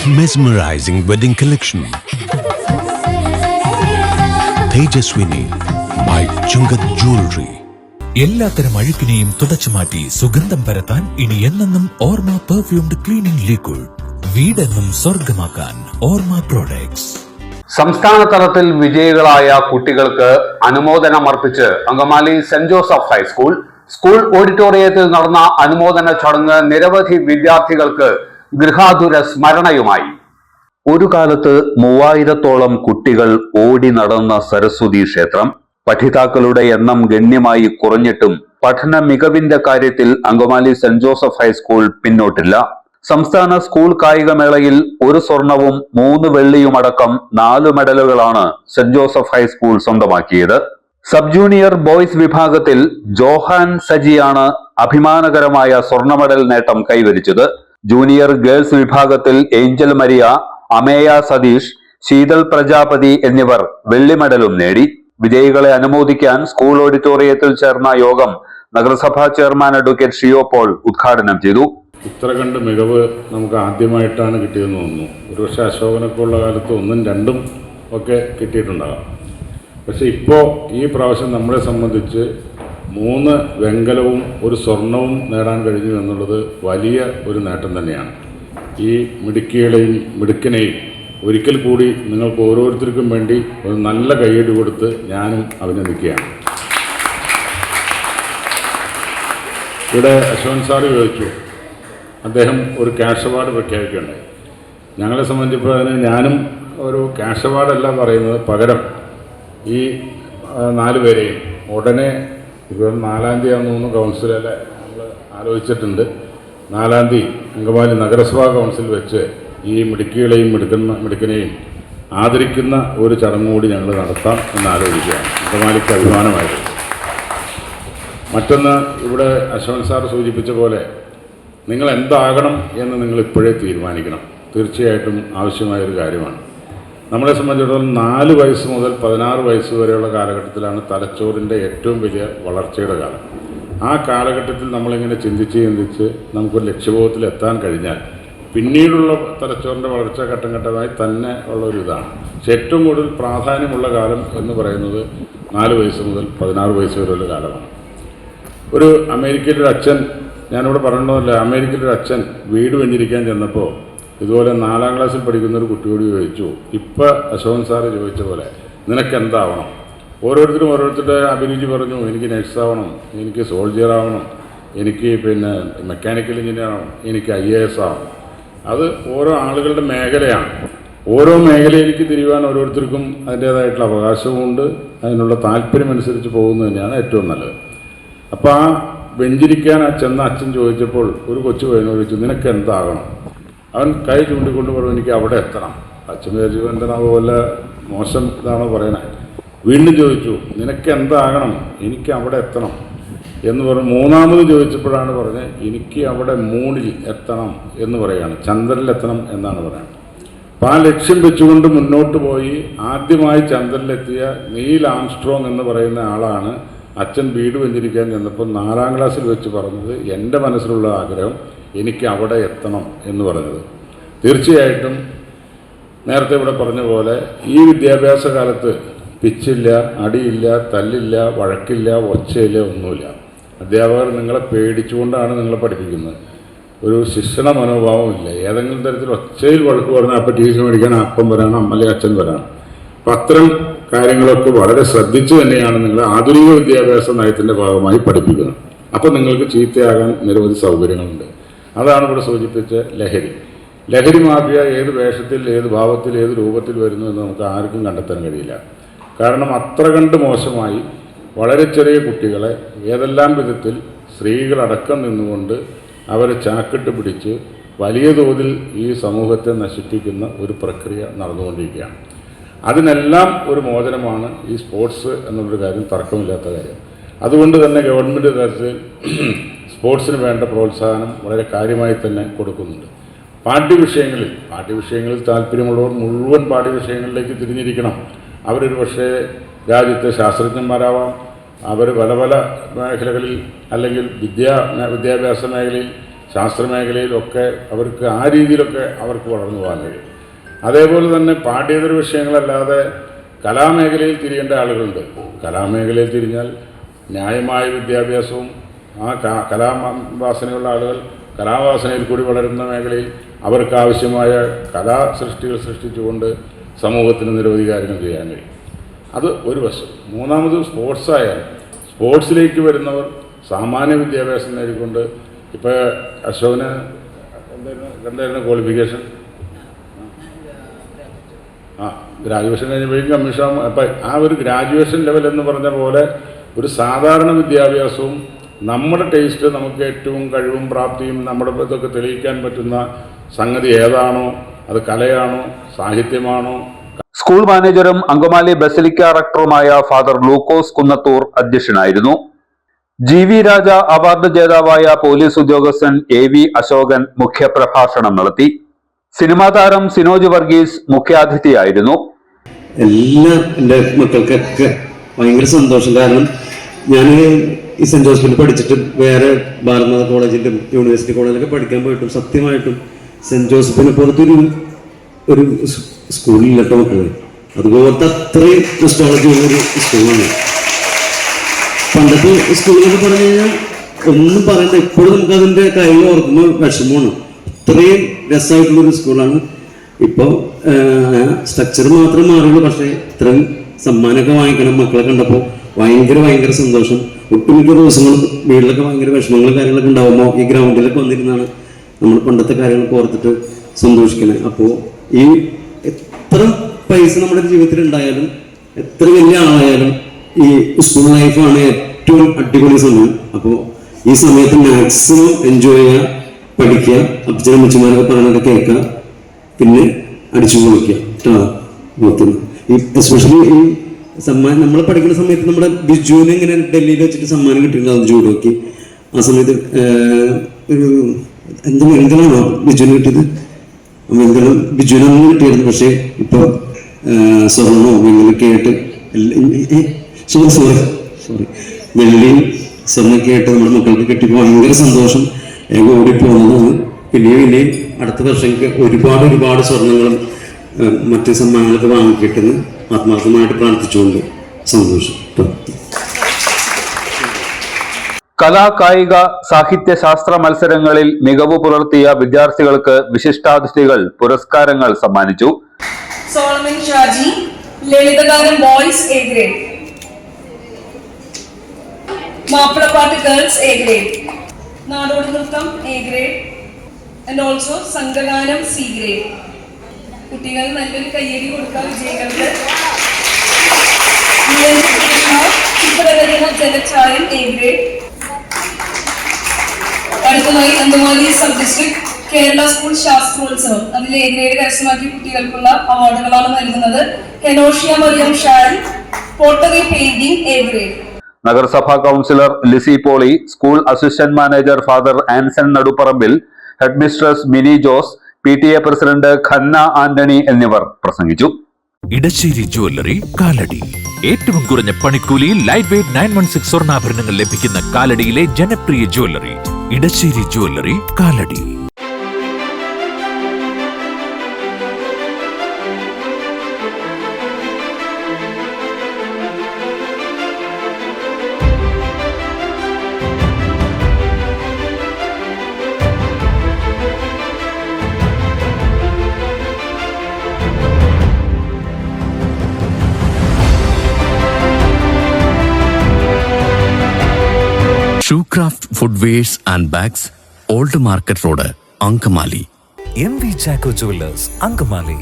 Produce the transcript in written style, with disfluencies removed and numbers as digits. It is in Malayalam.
Mesmerizing wedding collection. Tejaswini by Chungat Jewelry. എല്ലാത്തരം അഴുക്കിനെയും തുടച്ചുമാറ്റി സുഗന്ധം പരത്താൻ ഇനി എന്നെന്നും ഓർമ്മ പെർഫ്യൂംഡ് ക്ലീനിംഗ് ലിക്വിഡ്. വീടെന്നും സ്വർഗമാക്കാൻ ഓർമ്മ പ്രോഡക്ട്സ്. സംസ്ഥാന തലത്തിൽ വിജയികളായ കുട്ടികൾക്ക് അനുമോദനമർപ്പിച്ച് Angamaly saint Joseph high school school ഓഡിറ്റോറിയത്തിൽ നടന്ന അനുമോദന ചടങ്ങ് നിരവധി വിദ്യാർത്ഥികൾക്ക് ഗൃഹാതുര സ്മരണയുമായി. ഒരു കാലത്ത് 3000-ഓളം കുട്ടികൾ ഓടി നടന്ന സരസ്വതി ക്ഷേത്രം പഠിതാക്കളുടെ എണ്ണം ഗണ്യമായി കുറഞ്ഞിട്ടും പഠന മികവിന്റെ കാര്യത്തിൽ അങ്കമാലി സെന്റ് ജോസഫ് ഹൈസ്കൂൾ പിന്നോട്ടില്ല. സംസ്ഥാന സ്കൂൾ കായികമേളയിൽ 1 സ്വർണവും 3 വെള്ളിയുമടക്കം 4 മെഡലുകളാണ് സെന്റ് ജോസഫ് ഹൈസ്കൂൾ സ്വന്തമാക്കിയത്. സബ് ജൂനിയർ ബോയ്സ് വിഭാഗത്തിൽ ജോഹാൻ സജിയാണ് അഭിമാനകരമായ സ്വർണ്ണ മെഡൽ നേട്ടം കൈവരിച്ചത്. ജൂനിയർ ഗേൾസ് വിഭാഗത്തിൽ ഏഞ്ചൽ മരിയ, അമേയ സതീഷ്, ശീതൽ പ്രജാപതി എന്നിവർ വെള്ളി മെഡലും നേടി. വിജയികളെ അനുമോദിക്കാൻ സ്കൂൾ ഓഡിറ്റോറിയത്തിൽ ചേർന്ന യോഗം നഗരസഭാ ചെയർമാൻ അഡ്വക്കേറ്റ് ഷിയോ പോൾ ഉദ്ഘാടനം ചെയ്തു. ഇത്ര കണ്ട് മികവ് നമുക്ക് ആദ്യമായിട്ടാണ് കിട്ടിയെന്ന് തോന്നുന്നു. ഒരുപക്ഷെ അശോകനൊക്കെ ഉള്ള കാലത്ത് 1ഉം 2ഉം ഒക്കെ കിട്ടിയിട്ടുണ്ടാകാം. പക്ഷെ ഇപ്പോൾ ഈ പ്രാവശ്യം നമ്മളെ സംബന്ധിച്ച് 3 വെങ്കലവും 1 സ്വർണവും നേടാൻ കഴിഞ്ഞു എന്നുള്ളത് വലിയ ഒരു നേട്ടം തന്നെയാണ്. ഈ മിടുക്കികളെയും മിടുക്കനെയും ഒരിക്കൽ കൂടി നിങ്ങൾക്ക് ഓരോരുത്തർക്കും വേണ്ടി ഒരു നല്ല കയ്യടി കൊടുത്ത് ഞാനും അഭിനന്ദിക്കുകയാണ്. ഇവിടെ അശോകൻ സാറ് ചോദിച്ചു, അദ്ദേഹം ഒരു ക്യാഷ് അവാർഡ് പ്രഖ്യാപിക്കുകയുണ്ടായി. ഞങ്ങളെ സംബന്ധിച്ചപ്പോൾ അതിന് ഞാനും ഒരു ക്യാഷ് അവാർഡല്ല പറയുന്നത്, പകരം ഈ 4 പേരെയും ഉടനെ ഇപ്പോൾ 4-ാം തീയതി ആണെന്ന് കൗൺസിലെ നമ്മൾ ആലോചിച്ചിട്ടുണ്ട്. 4-ാം തീയതി അങ്കമാലി നഗരസഭാ കൗൺസിൽ വെച്ച് ഈ മിടുക്കികളെയും മിടുക്കനെയും ആദരിക്കുന്ന ഒരു ചടങ്ങ് കൂടി ഞങ്ങൾ നടത്താം എന്നാലോചിക്കുകയാണ്. അങ്കമാലിക്ക് അഭിമാനമായിരുന്നു. മറ്റൊന്ന്, ഇവിടെ അശോകൻ സാർ സൂചിപ്പിച്ച പോലെ നിങ്ങൾ എന്താകണം എന്ന് നിങ്ങൾ ഇപ്പോഴേ തീരുമാനിക്കണം. തീർച്ചയായിട്ടും ആവശ്യമായൊരു കാര്യമാണ്. നമ്മളെ സംബന്ധിച്ചിടത്തോളം 4 വയസ്സ് മുതൽ 16 വയസ്സ് വരെയുള്ള കാലഘട്ടത്തിലാണ് തലച്ചോറിൻ്റെ ഏറ്റവും വലിയ വളർച്ചയുടെ കാലം. ആ കാലഘട്ടത്തിൽ നമ്മളിങ്ങനെ ചിന്തിച്ച് നമുക്കൊരു ലക്ഷ്യബോധത്തിൽ എത്താൻ കഴിഞ്ഞാൽ പിന്നീടുള്ള തലച്ചോറിൻ്റെ വളർച്ച ഘട്ടം ഘട്ടമായി തന്നെ ഉള്ളൊരു ഇതാണ്. പക്ഷെ ഏറ്റവും കൂടുതൽ പ്രാധാന്യമുള്ള കാലം എന്ന് പറയുന്നത് 4 വയസ്സ് മുതൽ 16 വയസ്സ് വരെയുള്ള കാലമാണ്. ഒരു അമേരിക്കയിലൊരു അച്ഛൻ, ഞാനിവിടെ പറയണമെന്നില്ല, അമേരിക്കയിലൊരു അച്ഛൻ വീട് വെഞ്ചിരിക്കാൻ ചെന്നപ്പോൾ ഇതുപോലെ 4-ാം ക്ലാസ്സിൽ പഠിക്കുന്ന ഒരു കുട്ടിയോട് ചോദിച്ചു, ഇപ്പോൾ അശോകൻ സാറ് ചോദിച്ച പോലെ നിനക്ക് എന്താവണം? ഓരോരുത്തരും ഓരോരുത്തരുടെ അഭിരുചി പറഞ്ഞു. എനിക്ക് നഴ്സാവണം, എനിക്ക് സോൾജിയർ ആവണം, എനിക്ക് മെക്കാനിക്കൽ എഞ്ചിനീയർ ആവണം, എനിക്ക് IAS ആവണം. അത് ഓരോ ആളുകളുടെ മേഖലയാണ്. ഓരോ മേഖലയിലേക്ക് തിരിയുവാൻ ഓരോരുത്തർക്കും അതിൻ്റേതായിട്ടുള്ള അവകാശവുമുണ്ട്. അതിനുള്ള താല്പര്യമനുസരിച്ച് പോകുന്നത് തന്നെയാണ് ഏറ്റവും നല്ലത്. അപ്പോൾ ആ വെഞ്ചിരിക്കാൻ ചെന്ന അച്ഛൻ ചോദിച്ചപ്പോൾ ഒരു കൊച്ചു പയ്യനോട് ചോദിച്ചു, നിനക്ക് എന്താകണം? അവൻ കൈ ചൂണ്ടിക്കൊണ്ട് പറഞ്ഞു, എനിക്ക് അവിടെ എത്തണം. അച്ഛൻ വിചാരിച്ചു എന്താണോ പോലെ മോശം ഇതാണോ പറയണേ. വീണ്ടും ചോദിച്ചു, നിനക്ക് എന്താകണം? എനിക്ക് അവിടെ എത്തണം എന്ന് പറഞ്ഞു. 3ാമത് ചോദിച്ചപ്പോഴാണ് പറഞ്ഞത്, എനിക്ക് അവിടെ മൂണിൽ എത്തണം എന്ന് പറയുകയാണ്, ചന്ദ്രനിലെത്തണം എന്നാണ് പറയുന്നത്. അപ്പോൾ ആ ലക്ഷ്യം വെച്ചുകൊണ്ട് മുന്നോട്ട് പോയി ആദ്യമായി ചന്ദ്രനിലെത്തിയ നീൽ ആംസ്ട്രോങ് എന്ന് പറയുന്ന ആളാണ് അച്ഛൻ വീട് വെഞ്ചിരിക്കാൻ ചെന്നപ്പോൾ 4-ാം ക്ലാസ്സിൽ വെച്ച് പറഞ്ഞത്, എൻ്റെ മനസ്സിലുള്ള ആഗ്രഹം എനിക്ക് അവിടെ എത്തണം എന്ന് പറഞ്ഞത്. തീർച്ചയായിട്ടും നേരത്തെ ഇവിടെ പറഞ്ഞ പോലെ ഈ വിദ്യാഭ്യാസ കാലത്ത് പിച്ചില്ല, അടിയില്ല, തല്ലില്ല, വഴക്കില്ല, ഒച്ചയില്ല, ഒന്നുമില്ല. അധ്യാപകർ നിങ്ങളെ പേടിച്ചുകൊണ്ടാണ് നിങ്ങളെ പഠിപ്പിക്കുന്നത്. ഒരു ശിക്ഷണ മനോഭാവമില്ല. ഏതെങ്കിലും തരത്തിൽ ഒച്ചയിൽ വഴക്ക് പറഞ്ഞാൽ അപ്പം ടീച്ചർ മേടിക്കാൻ അപ്പം വരാണ്, അമ്മലെ അച്ഛൻ വരാണ്. അപ്പം അത്തരം കാര്യങ്ങളൊക്കെ വളരെ ശ്രദ്ധിച്ചു തന്നെയാണ് നിങ്ങൾ ആധുനിക വിദ്യാഭ്യാസ നയത്തിൻ്റെ ഭാഗമായി പഠിപ്പിക്കുന്നത്. അപ്പം നിങ്ങൾക്ക് ചീത്തയാകാൻ നിരവധി സൗകര്യങ്ങളുണ്ട്. അതാണ് ഇവിടെ സൂചിപ്പിച്ച ലഹരി മാഫിയ ഏത് വേഷത്തിൽ, ഏത് ഭാവത്തിൽ, ഏത് രൂപത്തിൽ വരുന്നു എന്ന് നമുക്ക് ആർക്കും കണ്ടെത്താൻ കഴിയില്ല. കാരണം അത്ര കണ്ട് മോശമായി വളരെ ചെറിയ കുട്ടികളെ ഏതെല്ലാം വിധത്തിൽ സ്ത്രീകളടക്കം നിന്നുകൊണ്ട് അവരെ ചാക്കിട്ട് പിടിച്ച് വലിയ തോതിൽ ഈ സമൂഹത്തെ നശിപ്പിക്കുന്ന ഒരു പ്രക്രിയ നടന്നുകൊണ്ടിരിക്കുകയാണ്. അതിനെല്ലാം ഒരു മോചനമാണ് ഈ സ്പോർട്സ് എന്നുള്ളൊരു കാര്യം, തർക്കമില്ലാത്ത കാര്യം. അതുകൊണ്ട് തന്നെ ഗവൺമെൻറ് തലത്തിൽ സ്പോർട്സിന് വേണ്ട പ്രോത്സാഹനം വളരെ കാര്യമായി തന്നെ കൊടുക്കുന്നുണ്ട്. പാഠ്യവിഷയങ്ങളിൽ താല്പര്യമുള്ളവർ മുഴുവൻ പാഠ്യവിഷയങ്ങളിലേക്ക് തിരിഞ്ഞിരിക്കണം. അവരൊരു പക്ഷേ രാജ്യത്തെ ശാസ്ത്രജ്ഞന്മാരാവാം, അവർ പല മേഖലകളിൽ അല്ലെങ്കിൽ വിദ്യാഭ്യാസ മേഖലയിൽ ശാസ്ത്രമേഖലയിലൊക്കെ അവർക്ക് ആ രീതിയിലൊക്കെ അവർക്ക് വളർന്നു പോകാൻ കഴിയും. അതേപോലെ തന്നെ പാഠ്യേതര വിഷയങ്ങളല്ലാതെ കലാമേഖലയിൽ തിരിയേണ്ട ആളുകളുണ്ട്. കലാമേഖലയിൽ തിരിഞ്ഞാൽ ന്യായമായ വിദ്യാഭ്യാസവും ആ കലാവാസനയുള്ള ആളുകൾ കലാവാസനയിൽ കൂടി വളരുന്ന മേഖലയിൽ അവർക്ക് ആവശ്യമായ കലാസൃഷ്ടികൾ സൃഷ്ടിച്ചുകൊണ്ട് സമൂഹത്തിന് നിരവധി കാര്യങ്ങൾ ചെയ്യാൻ കഴിയും. അത് ഒരു വശം. മൂന്നാമത് സ്പോർട്സായാലും സ്പോർട്സിലേക്ക് വരുന്നവർ സാമാന്യ വിദ്യാഭ്യാസം നേടിക്കൊണ്ട് ഇപ്പോൾ അശോകന് എന്തായിരുന്നു ക്വാളിഫിക്കേഷൻ? ഗ്രാജുവേഷൻ കഴിഞ്ഞപ്പോഴേക്കും കമ്മീഷൻ. അപ്പം ആ ഒരു ഗ്രാജുവേഷൻ ലെവൽ എന്ന് പറഞ്ഞ പോലെ ഒരു സാധാരണ വിദ്യാഭ്യാസവും നമ്മുടെ ടേസ്റ്റ്, നമുക്ക് ഏറ്റവും കഴിവും പ്രാപ്തിയും നമ്മുടെ ഇതൊക്കെ തെളിയിക്കാൻ പറ്റുന്ന സംഗതി ഏതാണോ, അത് കലയാണോ സാഹിത്യമാണോ. സ്കൂൾ മാനേജറും അങ്കമാലി ബസിലിക്ക റക്ടറുമായ ഫാദർ ലൂക്കോസ് കുന്നത്തൂർ അധ്യക്ഷനായിരുന്നു. GV രാജ അവാർഡ് ജേതാവായ പോലീസ് ഉദ്യോഗസ്ഥൻ AV അശോകൻ മുഖ്യപ്രഭാഷണം നടത്തി. സിനിമാ താരം സിനോജ് വർഗീസ് മുഖ്യാതിഥിയായിരുന്നു. എല്ലാ എൻ്റെ മക്കൾക്കൊക്കെ ഭയങ്കര സന്തോഷം. കാരണം ഞാൻ ഈ സെൻറ് ജോസഫിൽ പഠിച്ചിട്ട് വേറെ ഭാരതമാത കോളേജിലും യൂണിവേഴ്സിറ്റി കോളേജിലൊക്കെ പഠിക്കാൻ പോയിട്ടും സത്യമായിട്ടും സെൻറ് ജോസഫിനെ പുറത്തൊരു സ്കൂളിലിട്ടോ മക്കളെ. അതുപോലത്തെ അത്രയും ക്രിസ്റ്റോളജി ഉള്ളൊരു സ്കൂളാണ്. പണ്ടത്തെ സ്കൂളിലൊക്കെ പറഞ്ഞു കഴിഞ്ഞാൽ ഒന്നും പറയണ്ട, ഇപ്പോഴും നമുക്ക് അതിൻ്റെ കാര്യങ്ങൾ ഓർക്കുമ്പോൾ വിഷമമാണ്. അത്രയും രസമായിട്ടുള്ളൊരു സ്കൂളാണ്. ഇപ്പോൾ സ്ട്രക്ചർ മാത്രം മാറുള്ളൂ, പക്ഷേ ഇത്രയും സമ്മാനമൊക്കെ വാങ്ങിക്കണം മക്കളെ കണ്ടപ്പോൾ ഭയങ്കര സന്തോഷം. ഒട്ടുമിക്ക ദിവസങ്ങളും വീട്ടിലൊക്കെ ഭയങ്കര വിഷമങ്ങളും കാര്യങ്ങളൊക്കെ ഉണ്ടാകുമ്പോൾ ഈ ഗ്രൗണ്ടിലൊക്കെ വന്നിരുന്നാണ് നമ്മൾ പണ്ടത്തെ കാര്യങ്ങളൊക്കെ ഓർത്തിട്ട് സന്തോഷിക്കണേ. അപ്പോൾ ഈ എത്ര പൈസ നമ്മുടെ ജീവിതത്തിൽ ഉണ്ടായാലും എത്ര വലിയ ആളായാലും ഈ സ്കൂൾ ലൈഫാണ് ഏറ്റവും അടിപൊളി സമയം. അപ്പോൾ ഈ സമയത്ത് മാക്സിമം എൻജോയ് ചെയ്യുക, പഠിക്കുക, അപ്പച്ചനും അമ്മച്ചിമാരൊക്കെ പറഞ്ഞതൊക്കെ കേൾക്കുക, പിന്നെ അടിച്ചു പൊളിക്കുക കേട്ടോ. ഈ എസ്പെഷ്യലി ഈ സമ്മാനം നമ്മൾ പഠിക്കുന്ന സമയത്ത് നമ്മുടെ ബിജുവിന് ഇങ്ങനെ ഡൽഹിയിൽ വെച്ചിട്ട് സമ്മാനം കിട്ടിയിട്ടുണ്ടാവും ജൂഡോക്ക്. ആ സമയത്ത് ഒരു എന്താ വെങ്കലാണോ ബിജുവിന് കിട്ടിയത്? വെങ്കലം ബിജുവിനൊന്നും കിട്ടിയായിരുന്നു. പക്ഷേ ഇപ്പോൾ സ്വർണ്ണമോ വെങ്കലൊക്കെ ആയിട്ട് സോറി വെള്ളിയും സ്വർണ്ണമൊക്കെ ആയിട്ട് നമ്മുടെ മക്കൾക്ക് കിട്ടിയപ്പോൾ ഭയങ്കര സന്തോഷം. ഓടിപ്പോകുന്നതാണ്. പിന്നെയും അടുത്ത വർഷങ്ങൾക്ക് ഒരുപാട് സ്വർണ്ണങ്ങളും മറ്റ് സമ്മാനങ്ങളൊക്കെ വാങ്ങിക്കിട്ടെന്ന് ആത്മാർത്ഥമായിട്ട് പ്രാർത്ഥിച്ചുകൊണ്ട് സന്തോഷം. കലാ, കായിക, സാഹിത്യ, ശാസ്ത്ര മത്സരങ്ങളിൽ മികവ് പുലർത്തിയ വിദ്യാർത്ഥികൾക്ക് വിശിഷ്ടാതിഥികൾ പുരസ്കാരങ്ങൾ സമ്മാനിച്ചു. സോളമൻ ഷാജി, ലളിതഗാനം ബോയ്സ് A grade, മാപ്പിളപ്പാട്ട് ഗേൾസ് A grade, നാടോടി നൃത്തം A grade and also സംഘഗാനം C grade. കുട്ടികൾ നല്ലൊരു കയ്യടി കൊടുക്കാൻ വിജയികൾക്ക്. ജലച്ചായം A grade. അടുത്തതായി Angamaly sub district Kerala school ശാസ്ത്രോത്സവം, അതിൽ A grade കരസ്ഥമാക്കിയ കുട്ടികൾക്കുള്ള അവാർഡുകളാണ് നൽകുന്നത്. Kenoshia Mariyam Shan, pottery painting A grade. നഗരസഭാ councillor Lissy Poly, school assistant manager father Anson Naduparambil, headmistress Mini Jose, PTA president Khanna Antony എന്നിവർ പ്രസംഗിച്ചു. ഇടശ്ശേരി ജ്വല്ലറി കാലടി. ഏറ്റവും കുറഞ്ഞ പണിക്കൂലിയിൽ ലൈറ്റ് വെയ്റ്റ് 916 സ്വർണ്ണാഭരണങ്ങൾ ലഭിക്കുന്ന കാലടിയിലെ ജനപ്രിയ jewellery Edassery jewellery Kalady. Shoecraft footwears and bags, old market road, Angamaly. MV Chacko jewellers, Angamaly.